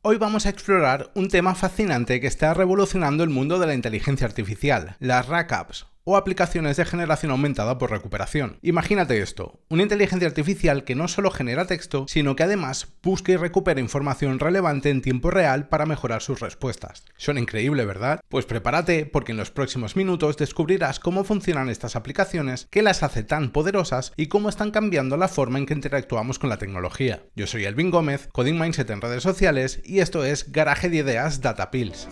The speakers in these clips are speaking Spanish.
Hoy vamos a explorar un tema fascinante que está revolucionando el mundo de la inteligencia artificial, las RAG apps, o aplicaciones de generación aumentada por recuperación. Imagínate esto, una inteligencia artificial que no solo genera texto, sino que además busca y recupera información relevante en tiempo real para mejorar sus respuestas. Suena increíble, ¿verdad? Pues prepárate, porque en los próximos minutos descubrirás cómo funcionan estas aplicaciones, qué las hace tan poderosas y cómo están cambiando la forma en que interactuamos con la tecnología. Yo soy Elvin Gómez, Coding Mindset en redes sociales, y esto es Garaje de Ideas Data Pills.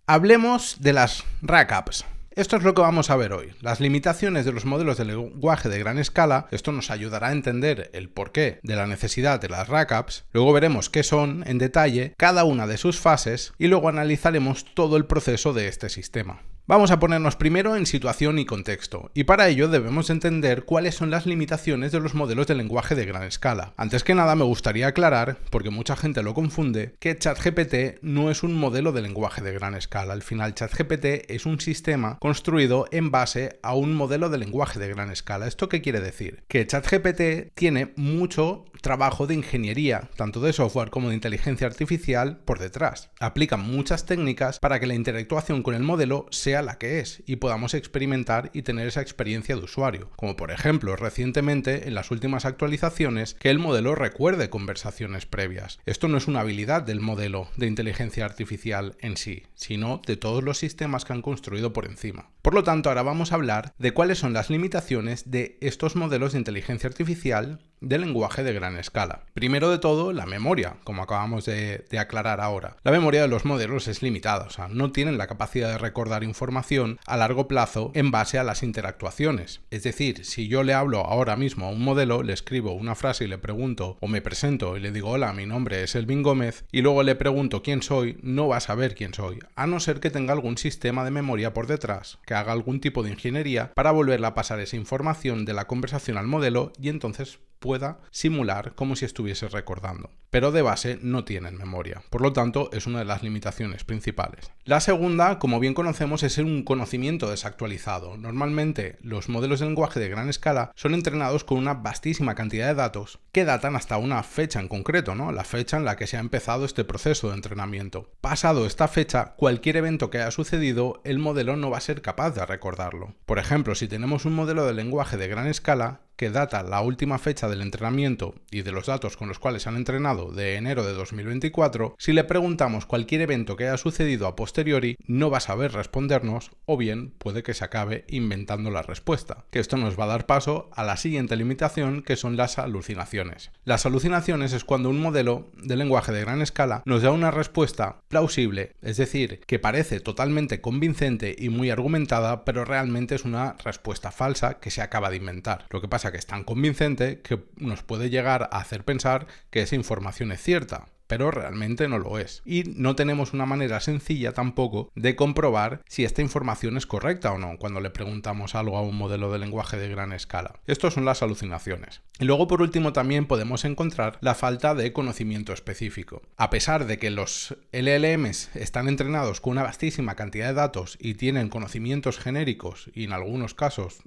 Hablemos de las RAG apps. Esto es lo que vamos a ver hoy, las limitaciones de los modelos de lenguaje de gran escala. Esto nos ayudará a entender el porqué de la necesidad de las RAG apps, luego veremos qué son en detalle, cada una de sus fases, y luego analizaremos todo el proceso de este sistema. Vamos a ponernos primero en situación y contexto, y para ello debemos entender cuáles son las limitaciones de los modelos de lenguaje de gran escala. Antes que nada me gustaría aclarar, porque mucha gente lo confunde, que ChatGPT no es un modelo de lenguaje de gran escala. Al final ChatGPT es un sistema construido en base a un modelo de lenguaje de gran escala. ¿Esto qué quiere decir? Que ChatGPT tiene mucho trabajo de ingeniería, tanto de software como de inteligencia artificial, por detrás. Aplica muchas técnicas para que la interactuación con el modelo sea la que es y podamos experimentar y tener esa experiencia de usuario, como por ejemplo recientemente en las últimas actualizaciones que el modelo recuerde conversaciones previas. Esto no es una habilidad del modelo de inteligencia artificial en sí, sino de todos los sistemas que han construido por encima. Por lo tanto, ahora vamos a hablar de cuáles son las limitaciones de estos modelos de inteligencia artificial de lenguaje de gran escala. Primero de todo, la memoria, como acabamos de aclarar ahora. La memoria de los modelos es limitada, o sea, no tienen la capacidad de recordar información a largo plazo en base a las interactuaciones. Es decir, si yo le hablo ahora mismo a un modelo, le escribo una frase y le pregunto, o me presento y le digo, hola, mi nombre es Elvin Gómez, y luego le pregunto quién soy, no va a saber quién soy, a no ser que tenga algún sistema de memoria por detrás, que haga algún tipo de ingeniería para volverle a pasar esa información de la conversación al modelo y entonces pueda simular como si estuviese recordando. Pero de base no tienen memoria, por lo tanto es una de las limitaciones principales. La segunda, como bien conocemos, es un conocimiento desactualizado. Normalmente los modelos de lenguaje de gran escala son entrenados con una vastísima cantidad de datos que datan hasta una fecha en concreto, ¿no? La fecha en la que se ha empezado este proceso de entrenamiento. Pasado esta fecha, cualquier evento que haya sucedido, el modelo no va a ser capaz de recordarlo. Por ejemplo, si tenemos un modelo de lenguaje de gran escala que data la última fecha del entrenamiento y de los datos con los cuales se han entrenado de enero de 2024, si le preguntamos cualquier evento que haya sucedido a posteriori, no va a saber respondernos, o bien puede que se acabe inventando la respuesta, que esto nos va a dar paso a la siguiente limitación, que son las alucinaciones. Las alucinaciones es cuando un modelo de lenguaje de gran escala nos da una respuesta plausible, es decir, que parece totalmente convincente y muy argumentada, pero realmente es una respuesta falsa que se acaba de inventar. Lo que pasa que es tan convincente que nos puede llegar a hacer pensar que esa información es cierta, pero realmente no lo es. Y no tenemos una manera sencilla tampoco de comprobar si esta información es correcta o no cuando le preguntamos algo a un modelo de lenguaje de gran escala. Estos son las alucinaciones. Y luego, por último, también podemos encontrar la falta de conocimiento específico. A pesar de que los LLMs están entrenados con una vastísima cantidad de datos y tienen conocimientos genéricos y en algunos casos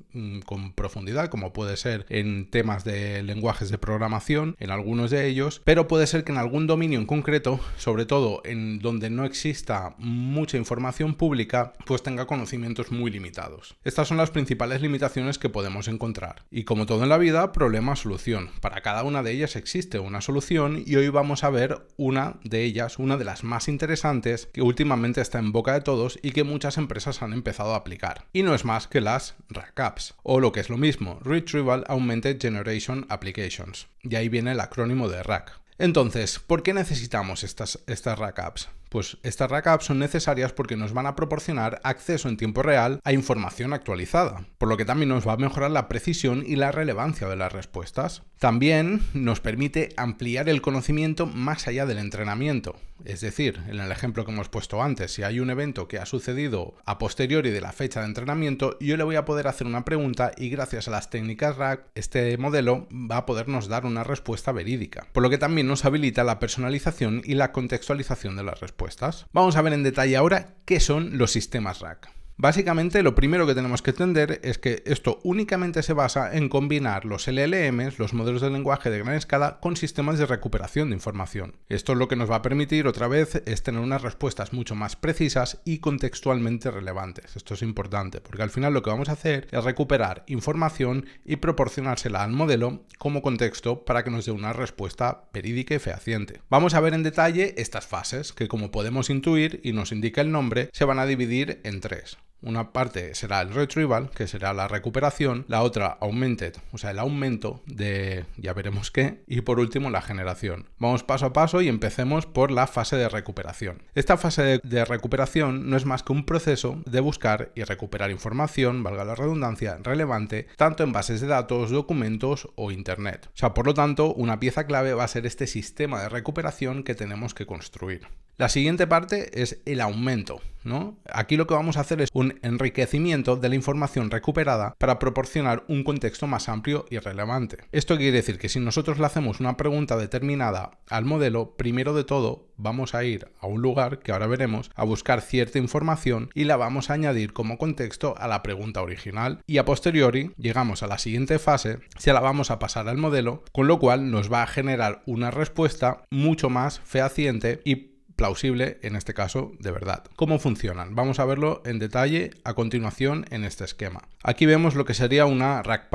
con profundidad, como puede ser en temas de lenguajes de programación, en algunos de ellos, pero puede ser que en algún dominio en concreto, sobre todo en donde no exista mucha información pública, pues tenga conocimientos muy limitados. Estas son las principales limitaciones que podemos encontrar. Y como todo en la vida, problema-solución. Para cada una de ellas existe una solución y hoy vamos a ver una de ellas, una de las más interesantes, que últimamente está en boca de todos y que muchas empresas han empezado a aplicar. Y no es más que las RAG apps, o lo que es lo mismo, Retrieval Augmented Generation Applications. Y ahí viene el acrónimo de RAG. Entonces, ¿por qué necesitamos estas RAG apps? Pues estas RAG apps son necesarias porque nos van a proporcionar acceso en tiempo real a información actualizada, por lo que también nos va a mejorar la precisión y la relevancia de las respuestas. También nos permite ampliar el conocimiento más allá del entrenamiento. Es decir, en el ejemplo que hemos puesto antes, si hay un evento que ha sucedido a posteriori de la fecha de entrenamiento, yo le voy a poder hacer una pregunta y gracias a las técnicas RAG, este modelo va a podernos dar una respuesta verídica, por lo que también nos habilita la personalización y la contextualización de las respuestas. Vamos a ver en detalle ahora qué son los sistemas RAG. Básicamente lo primero que tenemos que entender es que esto únicamente se basa en combinar los LLMs, los modelos de lenguaje de gran escala, con sistemas de recuperación de información. Esto lo que nos va a permitir otra vez es tener unas respuestas mucho más precisas y contextualmente relevantes. Esto es importante porque al final lo que vamos a hacer es recuperar información y proporcionársela al modelo como contexto para que nos dé una respuesta verídica y fehaciente. Vamos a ver en detalle estas fases que, como podemos intuir y nos indica el nombre, se van a dividir en tres. Una parte será el retrieval, que será la recuperación, la otra augmented, o sea, el aumento de ya veremos qué, y por último la generación. Vamos paso a paso y empecemos por la fase de recuperación. Esta fase de recuperación no es más que un proceso de buscar y recuperar información, valga la redundancia, relevante, tanto en bases de datos, documentos o internet. O sea, por lo tanto, una pieza clave va a ser este sistema de recuperación que tenemos que construir. La siguiente parte es el aumento, ¿no? Aquí lo que vamos a hacer es un enriquecimiento de la información recuperada para proporcionar un contexto más amplio y relevante. Esto quiere decir que si nosotros le hacemos una pregunta determinada al modelo, primero de todo vamos a ir a un lugar que ahora veremos a buscar cierta información y la vamos a añadir como contexto a la pregunta original y a posteriori llegamos a la siguiente fase, se la vamos a pasar al modelo, con lo cual nos va a generar una respuesta mucho más fehaciente y plausible, en este caso, de verdad. ¿Cómo funcionan? Vamos a verlo en detalle a continuación en este esquema. Aquí vemos lo que sería una RAG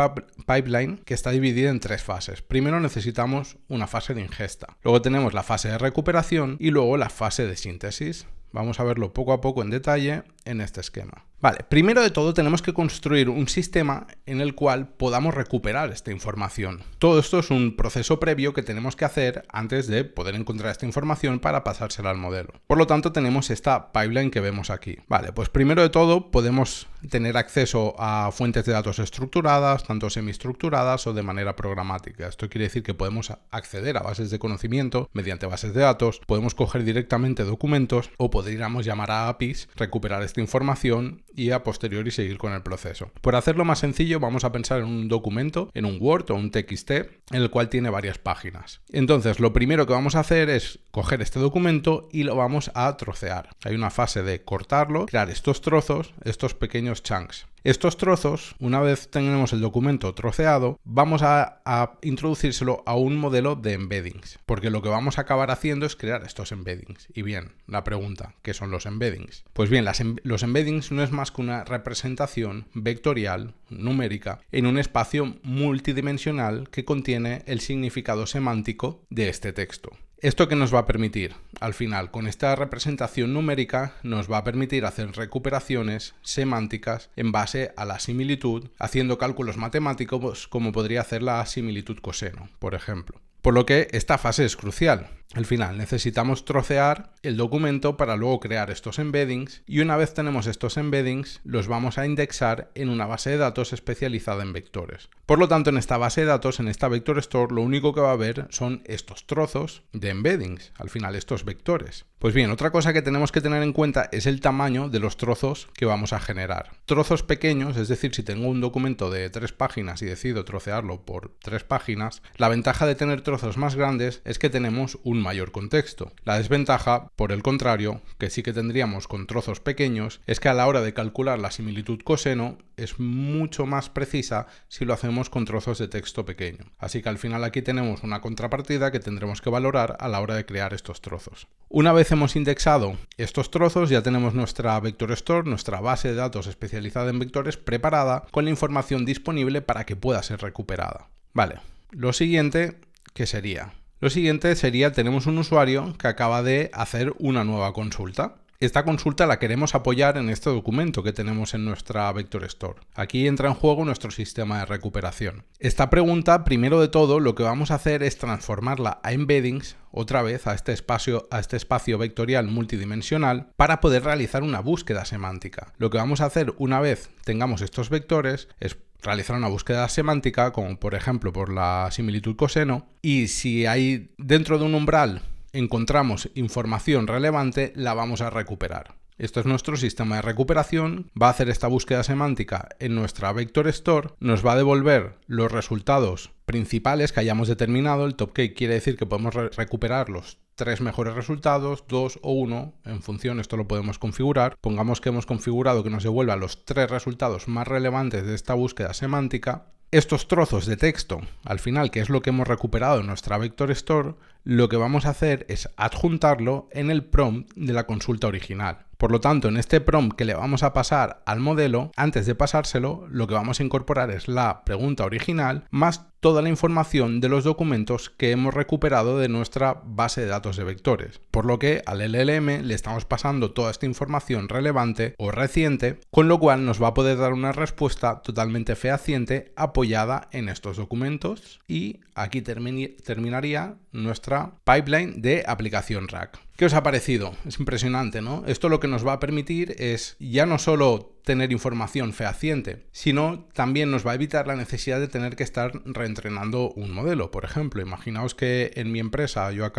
pipeline que está dividida en tres fases. Primero necesitamos una fase de ingesta, luego tenemos la fase de recuperación y luego la fase de síntesis. Vamos a verlo poco a poco en detalle en este esquema. Vale, primero de todo tenemos que construir un sistema en el cual podamos recuperar esta información. Todo esto es un proceso previo que tenemos que hacer antes de poder encontrar esta información para pasársela al modelo. Por lo tanto, tenemos esta pipeline que vemos aquí. Vale, pues primero de todo podemos tener acceso a fuentes de datos estructuradas, tanto semiestructuradas o de manera programática. Esto quiere decir que podemos acceder a bases de conocimiento mediante bases de datos, podemos coger directamente documentos o podríamos llamar a APIs, recuperar esta información y a posteriori seguir con el proceso. Por hacerlo más sencillo, vamos a pensar en un documento, en un Word o un TXT, en el cual tiene varias páginas. Entonces, lo primero que vamos a hacer es coger este documento y lo vamos a trocear. Hay una fase de cortarlo, crear estos trozos, estos pequeños chunks. Estos trozos, una vez tenemos el documento troceado, vamos a introducírselo a un modelo de embeddings, porque lo que vamos a acabar haciendo es crear estos embeddings. Y bien, la pregunta, ¿qué son los embeddings? Pues bien, los embeddings no es más que una representación vectorial, numérica, en un espacio multidimensional que contiene el significado semántico de este texto. ¿Esto qué nos va a permitir? Al final, con esta representación numérica nos va a permitir hacer recuperaciones semánticas en base a la similitud, haciendo cálculos matemáticos como podría hacer la similitud coseno, por ejemplo. Por lo que esta fase es crucial. Al final necesitamos trocear el documento para luego crear estos embeddings y una vez tenemos estos embeddings los vamos a indexar en una base de datos especializada en vectores. Por lo tanto, en esta base de datos, en esta Vector Store, lo único que va a haber son estos trozos de embeddings, al final estos vectores. Pues bien, otra cosa que tenemos que tener en cuenta es el tamaño de los trozos que vamos a generar. Trozos pequeños, es decir, si tengo un documento de 3 páginas y decido trocearlo por 3 páginas, la ventaja de tener trozos más grandes es que tenemos un mayor contexto. La desventaja, por el contrario, que sí que tendríamos con trozos pequeños, es que a la hora de calcular la similitud coseno es mucho más precisa si lo hacemos con trozos de texto pequeño. Así que al final aquí tenemos una contrapartida que tendremos que valorar a la hora de crear estos trozos. Una vez hemos indexado estos trozos, ya tenemos nuestra Vector Store, nuestra base de datos especializada en vectores preparada con la información disponible para que pueda ser recuperada. Vale, lo siguiente, ¿qué sería? Lo siguiente sería, tenemos un usuario que acaba de hacer una nueva consulta. Esta consulta la queremos apoyar en este documento que tenemos en nuestra Vector Store. Aquí entra en juego nuestro sistema de recuperación. Esta pregunta, primero de todo, lo que vamos a hacer es transformarla a embeddings, otra vez a este espacio vectorial multidimensional, para poder realizar una búsqueda semántica. Lo que vamos a hacer una vez tengamos estos vectores es realizar una búsqueda semántica, como por ejemplo por la similitud coseno, y si hay dentro de un umbral encontramos información relevante, la vamos a recuperar. Esto es nuestro sistema de recuperación, va a hacer esta búsqueda semántica en nuestra Vector Store, nos va a devolver los resultados principales que hayamos determinado. El top K quiere decir que podemos recuperar los 3 mejores resultados, 2 o 1, en función, esto lo podemos configurar. Pongamos que hemos configurado que nos devuelva los 3 resultados más relevantes de esta búsqueda semántica. Estos trozos de texto, al final, que es lo que hemos recuperado en nuestra Vector Store, lo que vamos a hacer es adjuntarlo en el prompt de la consulta original. Por lo tanto, en este prompt que le vamos a pasar al modelo, antes de pasárselo, lo que vamos a incorporar es la pregunta original más toda la información de los documentos que hemos recuperado de nuestra base de datos de vectores. Por lo que al LLM le estamos pasando toda esta información relevante o reciente, con lo cual nos va a poder dar una respuesta totalmente fehaciente apoyada en estos documentos. Y aquí terminaría nuestra pipeline de aplicación RAG. ¿Qué os ha parecido? Es impresionante, ¿no? Esto lo que nos va a permitir es ya no solo tener información fehaciente, sino también nos va a evitar la necesidad de tener que estar reentrenando un modelo. Por ejemplo, imaginaos que en mi empresa yo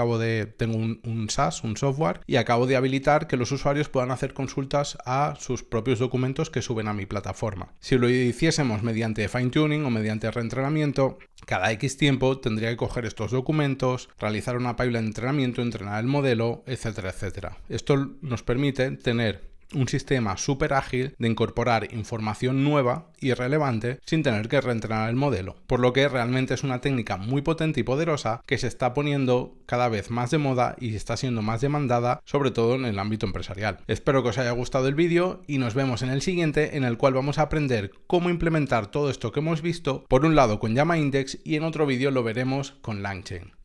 tengo un SaaS, un software, y acabo de habilitar que los usuarios puedan hacer consultas a sus propios documentos que suben a mi plataforma. Si lo hiciésemos mediante fine tuning o mediante reentrenamiento, cada X tiempo tendría que coger estos documentos, realizar una pipeline de entrenamiento, entrenar el modelo, etcétera, etcétera. Esto nos permite tener un sistema súper ágil de incorporar información nueva y relevante sin tener que reentrenar el modelo, por lo que realmente es una técnica muy potente y poderosa que se está poniendo cada vez más de moda y está siendo más demandada, sobre todo en el ámbito empresarial. Espero que os haya gustado el vídeo y nos vemos en el siguiente, en el cual vamos a aprender cómo implementar todo esto que hemos visto, por un lado con LlamaIndex y en otro vídeo lo veremos con LangChain.